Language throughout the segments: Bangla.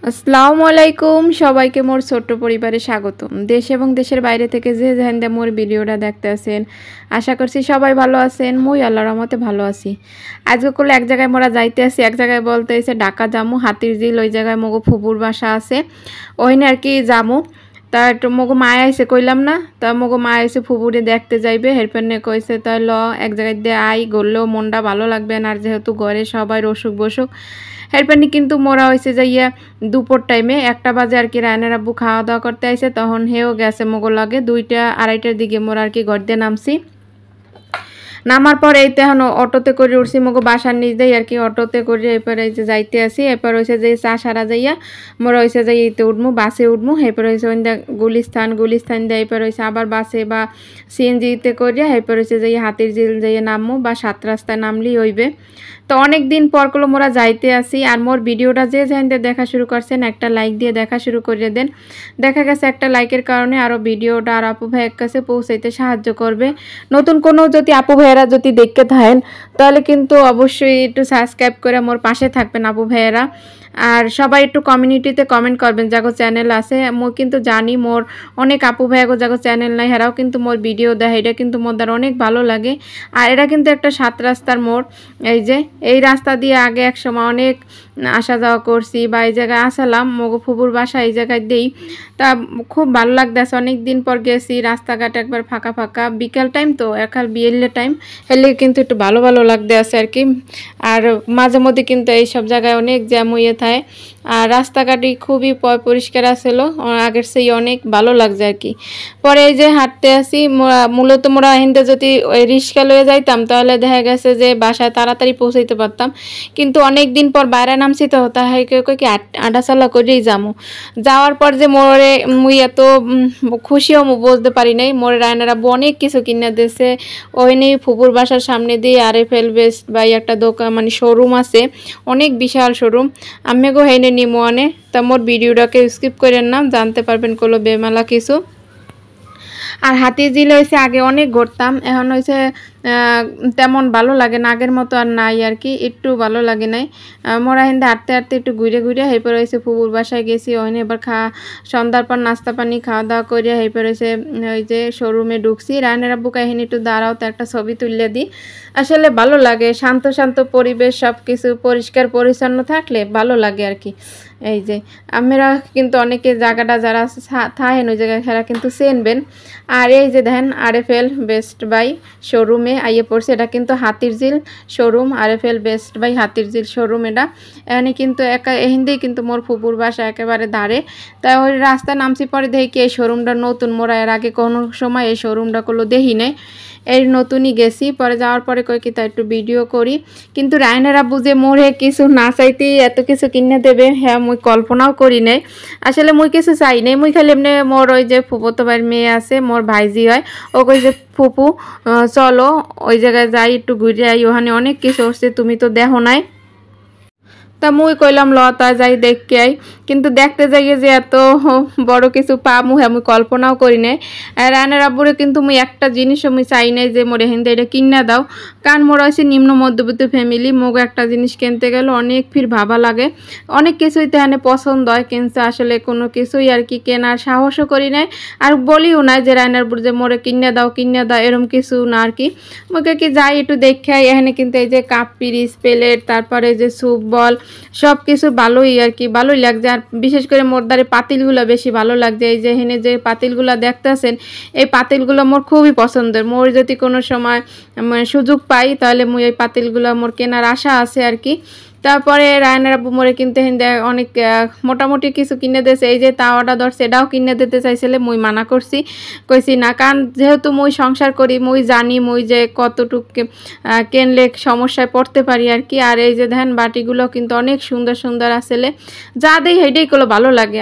আসসালামু আলাইকুম সবাইকে মোর ছোট্ট পরিবারে স্বাগতম। দেশ এবং দেশের বাইরে থেকে যে যেখান দিয়ে মোর ভিডিওটা দেখতে আছেন, আশা করছি সবাই ভালো আছেন। মুই আল্লাহর রহমতে ভালো আছি। আজকে করলে এক জায়গায় মোরা যাইতে আছি, এক জায়গায় বলতে এসে ঢাকা যামু হাতির ঝিল, ওই জায়গায় মগো ফুপুর বাসা আছে, ওইনে আর কি যামু। তা একটু মগো মায় আইসে কইলাম না, তা মগো মা আইসে ফুপুরে দেখতে যাইবে, হেরপেনে কইছে তাই ল এক জায়গায় দিয়ে আই, গড়লেও মনটা ভালো লাগবে না, আর যেহেতু ঘরে সবাই অসুখ বসুক। এরপরে কিন্তু মোরা হয়েছে যাইয়া দুপুর টাইমে 1টা বাজে আর কি রায়নার আব্বু খাওয়া দাওয়া করতে আইছে, তখন হেও গেছে মোগো লাগে 2টা 2:30টার দিকে মোরা আর কি ঘর দিয়ে নামছি। নামার পর এই তো এখন অটোতে করে উঠছি মগো বাসার নিচ দিয়ে আর কি, অটোতে করে এরপরে এই যে যাইতে আসি। এরপর হয়েছে যে চা সারা যাইয়া মোরা হয়েছে যাই এইতে উঠবো, বাসে উঠবো। এরপর হয়েছে ওই গুলিস্তান দিয়ে এরপর হয়েছে আবার বাসে বা সিএনজিতে করিয়া এরপর হয়েছে যাই হাতির ঝিল যাইয়ে নামবো, বা 7 রাস্তায় নামলেই হইবে। তো অনেক দিন পর গুলো মোরা যাইতে আসি। আর মোর ভিডিওটা যে যেখানে দেখা শুরু করছেন একটা লাইক দিয়ে দেখা শুরু করে দেন। দেখা গেছে একটা লাইকের কারণে আরও ভিডিওটা আর আপু ভাইয়ের কাছে পৌঁছাইতে সাহায্য করবে। নতুন কোনো যদি আপু ভাইয়েরা যদি দেখতে থাকেন তাহলে কিন্তু অবশ্যই একটু সাবস্ক্রাইব করে মোর পাশে থাকবেন আপু ভাইয়েরা। আর সবাই একটু কমিউনিটিতে কমেন্ট করবেন, যাগো চ্যানেল আছে। মই কিন্তু জানি মোর অনেক আপু ভাইয়াগো যাগো চ্যানেল নাই, হেরাও কিন্তু মোর ভিডিও দেয়, এটা কিন্তু মোর দ্বারা অনেক ভালো লাগে। আর এটা কিন্তু একটা 7 রাস্তার মোড়। এই যে এই রাস্তা দিয়ে আগে এক সময় অনেক আসা যাওয়া করছি, বা এই জায়গায় আসালাম মগো ফুপুর বাসা এই জায়গায় দেই। তা খুব ভালো লাগতেছে, অনেক দিন পর গেছি। রাস্তাঘাট একবার ফাঁকা ফাঁকা, বিকাল টাইম তো একাল বিয়েলে টাইম হেলে কিন্তু একটু ভালো ভালো লাগতে আছে আর কি। আর মাঝে মধ্যে কিন্তু এইসব জায়গায় অনেক জ্যাম হয়ে থাকে। আর রাস্তাঘাটই খুবই পরিষ্কার আছিল, আগের সেই অনেক ভালো লাগছে আর কি। পরে এই যে হাঁটতে আসি, মূলত মোরা হিন্দে যদি ওই রিক্সা লয়ে যাইতাম তাহলে দেখা গেছে যে বাসায় তাড়াতাড়ি পৌঁছাইতে পারতাম, কিন্তু অনেক দিন পর বাইরে নামছি তো তাই কি আডাচালা করেই যামু। যাওয়ার পর যে মোরে মুই এত খুশিও বুঝতে পারি নাই। মোরে রায়নার আব্বু অনেক কিছু কিনে দিয়েছে। ওই নেই ফুপুর বাসার সামনে দিয়ে RFL বেস্ট বাই একটা দোকান মানে শোরুম আছে, অনেক বিশাল শোরুম। আমি গো হেনে নিমো আনে। তা মোর ভিডিওটাকে স্কিপ করেন না, জানতে পারবেন কোনো বেমালা কিছু। আর হাতির ঝিল হয়েছে আগে অনেক ঘুরতাম, এখন হয়েছে তেমন ভালো লাগে না, আগের মতো আর নাই আর কি, একটু ভালো লাগে নাই। মোরা হিন্দে হাঁটতে হাঁটতে একটু ঘুরে ঘুরে এরপর হয়েছে ফুপুর বাসায় গেছি। ওইনে এবার সন্ধ্যার পর নাস্তা পানি খাওয়া দাওয়া করিয়া এরপর হয়েছে ওই যে শোরুমে ঢুকছি। রায়নার আব্বু কাহিনী একটু দাঁড়াও তো একটা ছবি তুলে দিই। আসলে ভালো লাগে, শান্ত শান্ত পরিবেশ, সব কিছু পরিষ্কার পরিচ্ছন্ন থাকলে ভালো লাগে আর কি। এই যে আমরা কিন্তু অনেকে জায়গাটা যারা থাকেন ওই জায়গায় খেলা কিন্তু চেনবেন। আর এই যে দেখেন RFL বেস্ট বাই শোরুমে আইয়ে পড়ছে, এটা কিন্তু হাতির ঝিল শোরুম, RFL বেস্ট বাই হাতির ঝিল শোরুম। এটা এখানে কিন্তু হিন্দেই কিন্তু মোর ফুপুর বাসা একেবারে ধারে। তাই ওই রাস্তা নামছি, পরে দেখি কি এই শোরুমটা নতুন, মোরা এর আগে কোনো সময় এই শোরুমটা করলো দেখি নাই, এই নতুনই গেছি। পরে যাওয়ার পরে কই কি তা একটু ভিডিও করি। কিন্তু রায়নার আব্বু যে মোরে কিছু না চাইতেই এত কিছু কিনে দেবে, হ্যাঁ মুই কল্পনাও করি নাই। আসলে মুই কিছু চাই নাই, মুই খালি এমনি মোর ওই যে ফুফতো ভাইয়ের মেয়ে আছে, মোর ভাইজি হয়, ও কই যে ফুপু চলো ওই জায়গায় যাই একটু ঘুরে আই, ওখানে অনেক কিছু হচ্ছে তুমি তো দেখো নাই। তা মুই কইলাম লতা যাই দেখতে আই, কিন্তু দেখতে যাইয়ে যে এত বড় কিছু পামু হ্যাঁ মুই কল্পনাও করি নাই। আর রায়নার আব্বুরে কিন্তু মুই একটা জিনিসও মুই চাই নাই যে মোরে হিন্দে এটা কিনা দাও, কারণ মোরা হচ্ছে নিম্ন মধ্যবিত্ত ফ্যামিলি, মোগ একটা জিনিস কিনতে গেলে অনেক ফির ভাবা লাগে, অনেক কিছুই তেহানে পছন্দ হয়, কিন্তু আসলে কোনো কিছুই আর কি কেনার সাহসও করি নাই, আর বলিও নাই যে রায়নার আব্বুর যে মোরে কিনে দাও এরম কিছু না আর কি। মুখে কি যাই একটু দেখে এখানে কিন্তু এই যে কাপ পিরিচ প্লেট, তারপরে যে স্যুপ বল, সব কিছু ভালোই আর কি, ভালোই লাগছে। আর বিশেষ করে মোর দ্বারে পাতিলগুলো বেশি ভালো লাগছে। এই যে এখানে যে পাতিলগুলো দেখতেছেন, এই পাতিলগুলো মোর খুবই পছন্দের। মোর যদি কোনো সময় মানে সুযোগ পাই তাহলে মুই এই পাতিলগুলো মোর কেনার আশা আছে আর কি। তারপরে রায়নার আব্বু মোরে কিনতে অনেক মোটামুটি কিছু কিনে দিয়েছে। এই যে তাওয়াটা ধরছে এটাও কিনে দিতে চাইছিলে, মুই মানা করছি, কইছি না, কারণ যেহেতু মুই সংসার করি মুই জানি মুই যে কতটুক কিনলে সমস্যায় পড়তে পারি আর কি। আর এই যে ধ্যান বাটিগুলো কিন্তু অনেক সুন্দর সুন্দর আসলে, যা দেই সেইটাই গুলো ভালো লাগে।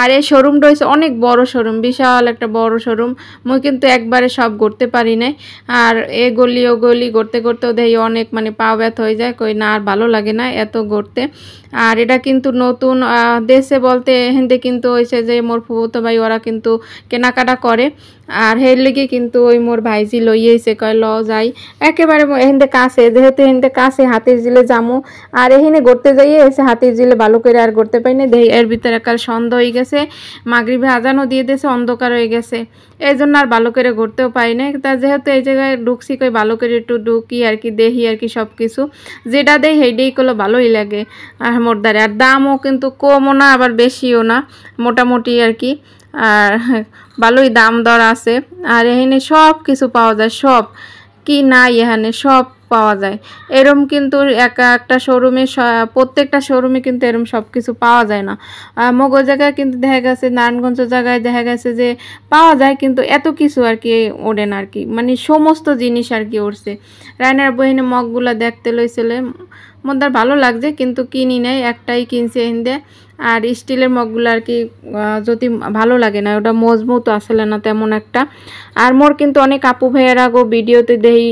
আর এই শোরুমটা হচ্ছে অনেক বড় শোরুম, বিশাল একটা বড় শোরুম। মুই কিন্তু একবারে সব ঘুরতে পারি নাই, আর এ গলি ও গলি ঘুরতে ঘুরতেও দেখি অনেক মানে পা ব্যথা হয়ে যায়, কই না আর ভালো লাগে না। এত ঘুরতে। আর এটা কিন্তু নতুন দেশে বলতে হেন্দে কিন্তু হয়েছে যে মোর ফুফুতো ভাই ওরা কিন্তু কেনাকাটা করে। আর হের লেগে কিন্তু ওই মোর ভাইজি লইয়েছে কয় ল যাই একেবারে হেন্দে কাছে, যেহেতু হেন্দে কাছে হাতির ঝিলে যামু। আর এখানে ঘুরতে যাইয়ে এসে হাতির ঝিলে ভালো করে আর ঘুরতে পাই না, দেই এর ভিতরে কাল সন্ধ্যা হয়ে গেছে, মাগরিবে আজানও দিয়ে দিয়েছে, অন্ধকার হয়ে গেছে, এই জন্য আর ভালো করে ঘুরতেও পাই না। তা যেহেতু এই জায়গায় ঢুকছি কই ভালো করে একটু ঢুকি আর কি, দেখি আর কি সব কিছু যেটা দেই সেইটাই করলে ভালোই লাগে আর মোর দ্বারে। আর দামও কিন্তু কমও না আবার বেশিও না, মোটামুটি আর কি। আর ভালোই দাম দর আছে। আর এখানে সব কিছু পাওয়া যায়, সব কি নাই এখানে সব পাওয়া যায়। এরম কিন্তু একটা শোরুমে প্রত্যেকটা শোরুমে কিন্তু এরম সব কিছু পাওয়া যায় না। মগো জায়গায় কিন্তু দেখা গেছে নারায়ণগঞ্জ জায়গায় দেখা গেছে যে পাওয়া যায়, কিন্তু এত কিছু আর কি ওঠে না আর কি, মানে সমস্ত জিনিস আর কি উঠছে। রায়নার বহিনী মগগুলো দেখতে লইছিলে, মোদ্দার ভালো লাগছে কিন্তু কিনি নাই, একটাই কিনছে হিন্দে। আর স্টিলের মগগুলো আর কি যদি ভালো লাগে না, ওটা মজবুত আসলে না তেমন একটা। আর মোর কিন্তু অনেক আপু ভাইয়েরা গো ভিডিওতে দেখি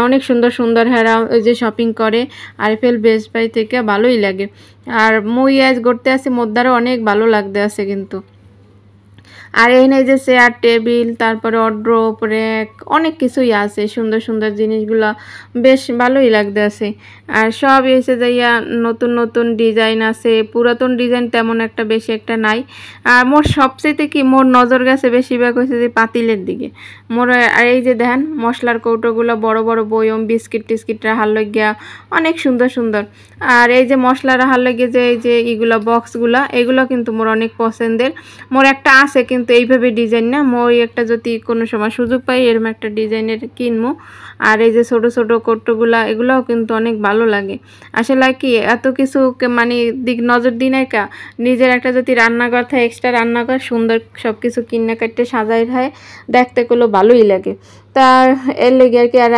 অনেক সুন্দর সুন্দর হেরা ওই যে শপিং করে আরএফএল বেস্ট বাই থেকে, ভালোই লাগে। আর মুই আজ করতে আসি মোদ্দারও অনেক ভালো লাগতে আছে কিন্তু। আর এখানে যে চেয়ার টেবিল, তারপরে ওয়ারড্রোব র্যাক, অনেক কিছুই আছে, সুন্দর সুন্দর জিনিসগুলো বেশ ভালোই লাগতে আছে। আর সব এসে যাইয়া নতুন নতুন ডিজাইন আছে, পুরাতন ডিজাইন তেমন একটা বেশি একটা নাই। আর মোর সবচেয়ে কি মোর নজর গেছে বেশিরভাগ হয়েছে যে পাতিলের দিকে মোর। আর এই যে দেখেন মশলার কৌটোগুলো বড় বড় বয়ম, বিস্কিট টিস্কিট রাখার লাগিয়া অনেক সুন্দর সুন্দর। আর এই যে মশলা রাখার লাগে যে এই যে এগুলো বক্সগুলা, এগুলো কিন্তু মোর অনেক পছন্দের। মোর একটা আছে কিন্তু এইভাবে ডিজাইন না, মই একটা যদি কোনো সময় সুযোগ পাই এরকম একটা ডিজাইনের কিনবো। আর এই যে ছোট ছোট কৌটোগুলা, এগুলোও কিন্তু অনেক ভালো লাগে। আসলে কি এত কিছু মানে দিক নজর দিই নাই কা, নিজের একটা যদি রান্নাঘর থাকে এক্সট্রা রান্নাঘর সুন্দর সব কিছু কিনে কাটতে সাজাই হয়, দেখতে গুলো ভালোই লাগে। তা এর লেগে আর কি। আর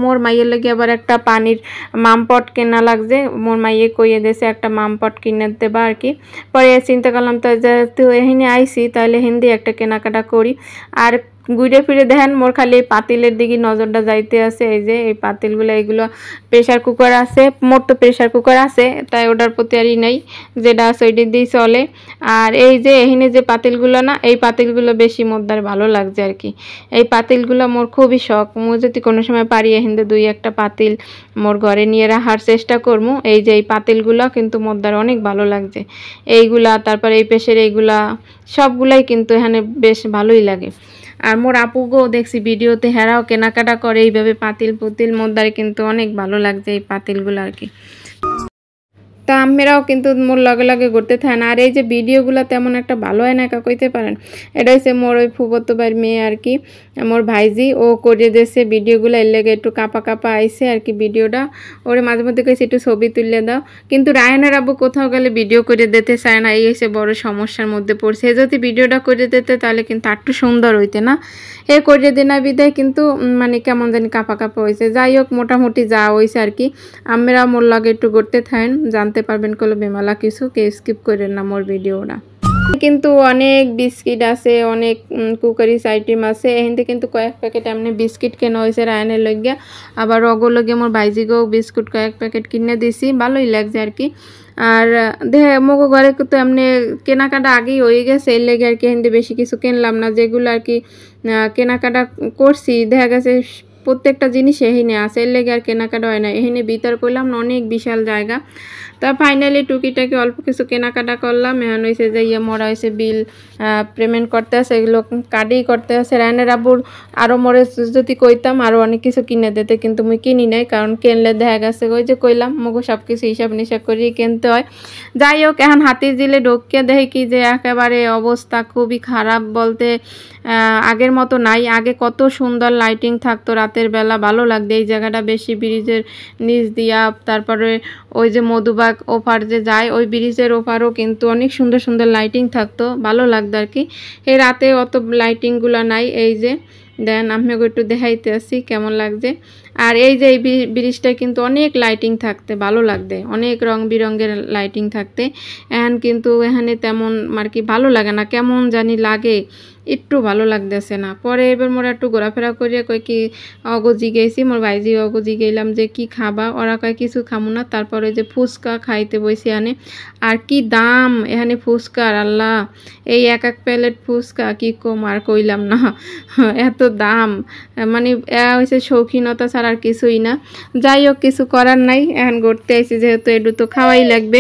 মোর মাইয়ের লেগে আবার একটা পানির মামপট কেনা লাগছে, মোর মাইয়ে কইয়ে দিয়েছে একটা মামপট কিনে দেবা আর কি। পরে চিন্তা করলাম তো যেহেতু এখানে আইসি তাহলে হিন্দি একটা কেনাকাটা করি। আর ঘুরে ফিরে দেখেন মোর খালি এই পাতিলের দিকে নজরটা যাইতে আছে। এই যে এই পাতিলগুলো, এগুলো প্রেশার কুকার আছে, মোর তো প্রেশার কুকার আছে তাই ওটার প্রতি আরই নেই, যেটা আছে ওইটা দিয়েই চলে। আর এই যে এখানে যে পাতিলগুলো না, এই পাতিলগুলো বেশি মোদ্দার ভালো লাগছে আর কি। এই পাতিলগুলো মোর খুবই শখ, মু যদি কোনো সময় পারি এখানে দুই একটা পাতিল মোর ঘরে নিয়ে রাখার চেষ্টা করবো। এই যে এই পাতিলগুলো কিন্তু মোদ্দার অনেক ভালো লাগছে এইগুলা। তারপর এই পেশের এইগুলা সবগুলাই কিন্তু এখানে বেশ ভালোই লাগে। আর মোর আপুকেও দেখছি ভিডিওতে হেরাও কেনাকাটা করে এইভাবে পাতিল পুতিল, মোদ্দার কিন্তু অনেক ভালো লাগছে এই পাতিলগুলো আর কি। তা আমেরাও কিন্তু মোর লগে লগে ঘুরতে থাকেন। আর এই যে ভিডিওগুলো তেমন একটা ভালো হয় না কইতে পারেন, এটা হচ্ছে মোর ওই ফুফতো ভাইয়ের মেয়ে আর কি, মোর ভাইজি ও করে দিয়েছে ভিডিওগুলো, এর লেগে একটু কাপা কাপা আইসে আর কি ভিডিওটা। ওরে মাঝে মধ্যে কইছে একটু ছবি তুলে দাও, কিন্তু রায়নার আব্বু কোথাও গেলে ভিডিও করে দিতে চায় না, এই হচ্ছে বড় সমস্যার মধ্যে পড়ছে। যদি ভিডিওটা করে দিতে তাহলে কিন্তু একটু সুন্দর হইতে না, এ করে দিনা বিদায় কিন্তু মানে কেমন জানি কাপা কাপা হয়েছে। যাই হোক মোটামুটি যা হয়েছে আর কি। আমরা মোর লাগে একটু করতে থাকেন, জানতে পারবেন কলো বেমালা কিছু, কে স্কিপ করেন না মোর ভিডিওটা। কিন্তু অনেক বিস্কিট আছে, অনেক কুকারিজ আইটেম আছে, এখানে কিন্তু কয়েক প্যাকেট এমনি বিস্কিট কেনা হয়েছে রায়নের লইগিয়া। আবার অগো লগে মোর ভাইজিকেও বিস্কুট কয়েক প্যাকেট কিনে দিছি, ভালোই লাগছে আর কি। আর দেখে মগো ঘরে তো এমনি কেনাকাটা আগেই হয়ে গেছে, এর লেগে আর কি এখানে বেশি কিছু কিনলাম না। যেগুলো আর কি কেনাকাটা করছি দেখা গেছে প্রত্যেকটা জিনিস এখানে আছে, এর লেগে আর কেনাকাটা হয় না। এখানে ভিতর করলাম না, অনেক বিশাল জায়গা। তা ফাইনালি টুকিটাকি অল্প কিছু কেনাকাটা করলাম। এখন হয়েছে যে মরা হয়েছে বিল পেমেন্ট করতে আছে, এগুলো কার্ডেই করতে আছে। রায়নের আব্বুর আরও মরে যদি কইতাম আরও অনেক কিছু কিনে দিতে, কিন্তু মুই কিনি নাই, কারণ কিনলে দেখা গেছে ওই যে কইলাম মগো সব কিছু হিসাব নিসাব করিয়ে কিনতে হয়। যাই হোক এখন হাতির ঝিলে ঢুকিয়ে দেখি কি যে একেবারে অবস্থা খুবই খারাপ, বলতে আগের মতো নাই। আগে কত সুন্দর লাইটিং থাকতো রাতের বেলা, ভালো লাগতো এই জায়গাটা বেশি, ব্রিজের নিচ দিয়া। তারপরে ওই যে মধুবাগ ওপার যে যায় ওই ব্রিজের ওপারও কিন্তু অনেক সুন্দর সুন্দর লাইটিং থাকতো, ভালো লাগতো আর কি। এই রাতে অত লাইটিংগুলো নাই। এই যে দেন আমি একটু দেখাইতে আসি কেমন লাগছে। আর এই যে এই ব্রিজটা কিন্তু অনেক লাইটিং থাকতে ভালো লাগবে, অনেক রং বিরঙের লাইটিং থাকতে। এখন কিন্তু এখানে তেমন আর কি ভালো লাগে না, কেমন জানি লাগে, একটু ভালো লাগতেছে না। পরে এবার মোরা একটু ঘোরাফেরা করিয়া কই কি অগজি গেছি, মোর ভাইজি অগজি গেলাম যে কি খাবা, ওরা কয় কিছু খামু না। তারপরে যে ফুচকা খাইতে বসে আনে, আর কি দাম এখানে ফুচকার, আল্লাহ এই এক এক প্লেট ফুচকা কি কম আর কইলাম না, এত দাম, মানে হয়েছে শৌখিনতা ছাড়া আর কিছুই না। যাই হোক কিছু করার নাই, এখন ঘুরতে আইছি যেহেতু একটু তো খাওয়াই লাগবে,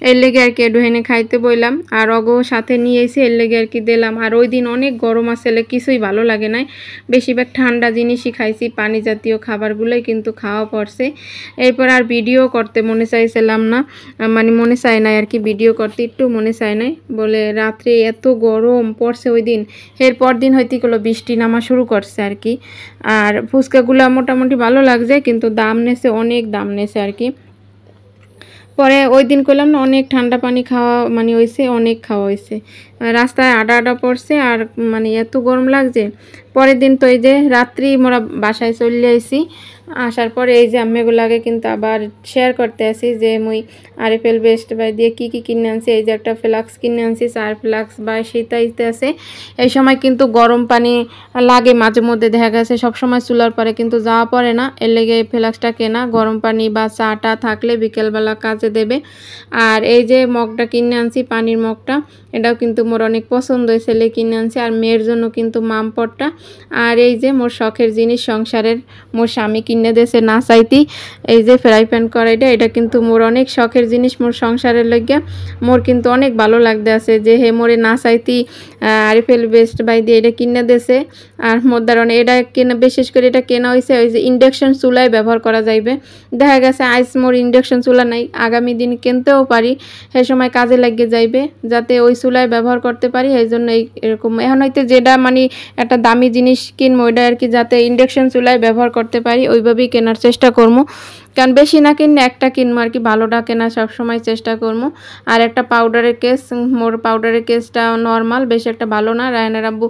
এর লেগে আর কি একটু হেনে খাইতে বইলাম। আর অগো সাথে নিয়ে এসে এর লেগে আর কি দিলাম। আর ওই দিন অনেক গরম আসলে কিছুই ভালো লাগে নাই, বেশিরভাগ ঠান্ডা জিনিসই খাইছি, পানি জাতীয় খাবারগুলোই কিন্তু খাওয়া পড়ছে। এরপর আর ভিডিও করতে মনে চাইছিলাম না, মানে মনে চায় নাই আর কি, ভিডিও করতে একটু মনে চায় নাই বলে রাত্রে এত গরম পড়ছে ওই দিন। এরপর দিন হয়তো কোনো বৃষ্টি নামা শুরু করছে আর কি। আর ফুচকাগুলো মোটামুটি ভালো লাগছে, কিন্তু দাম নেছে, অনেক দাম নেছে আর কি। পরে ওই দিন করলাম না, অনেক ঠান্ডা পানি খাওয়া মানে হয়েছে, অনেক খাওয়া হয়েছে, রাস্তায় আডা আডা পড়ছে, আর মানে এত গরম লাগছে। পরের দিন তো এই যে রাত্রি মোরা বাসায় চলে আইছি, আসার পরে এই যে আম্মেগুলাকে কিন্তু আবার শেয়ার করতে আসি যে মুই আরএফএল বেস্ট বাই দিয়ে কী কী কিনে আনছি। এই যে একটা ফ্লাক্স কিনে আনছি, 4 ফ্লাক্স বা শীতাইতে আছে। এই সময় কিন্তু গরম পানি লাগে মাঝে মধ্যে, দেখা গেছে সবসময় চুলার পরে কিন্তু যাওয়া পড়ে না, এর লেগে এই ফ্লাক্সটা কেনা, গরম পানি বা চাটা থাকলে বিকেলবেলা কাজে দেবে। আর এই যে মগটা কিনে আনছি, পানির মগটা, এটাও কিন্তু মোর অনেক পছন্দ হয়েছে, লে কিনে আনছি। আর মেয়ের জন্য কিন্তু মামপটটা। আর এই যে মোর শখের জিনিস সংসারের, মোর স্বামী কিনে দিয়েছে না চাইতি, এই যে ফ্রাই প্যান কড়াইটা, এটা কিন্তু মোর অনেক শখের জিনিস মোর সংসারের লাগিয়া, মোর কিন্তু অনেক ভালো লাগতে আছে যে হে মোরে না চাইতি আরএফএল বেস্ট বাই দিয়ে এটা কিনে দিয়েছে। আর মোর দ্বারা এটা কেনা, বিশেষ করে এটা কেনা হয়েছে ওই যে ইন্ডাকশন চুলায় ব্যবহার করা যাইবে। দেখা গেছে আইস মোর ইন্ডাকশন চুলা নাই, আগামী দিন কিনতেও পারি, সে সময় কাজে লাগিয়ে যাইবে, যাতে ওই চুলায় ব্যবহার করতে পারি। এই জন্য এরকম এখন হয়তো যেটা মানে একটা দামি জিনিস কিনবো, ওইটা আর কি যাতে ইন্ডাকশন চুলায় ব্যবহার করতে পারি ওইভাবেই কেনার চেষ্টা করবো। কারণ বেশি না কিনলে একটা কিনবো আর কি, ভালোটা কেনার সবসময় চেষ্টা করবো। আর একটা পাউডারের কেস, মোর পাউডারের কেসটা নর্মাল, বেশি একটা ভালো না। রায়নার আব্বু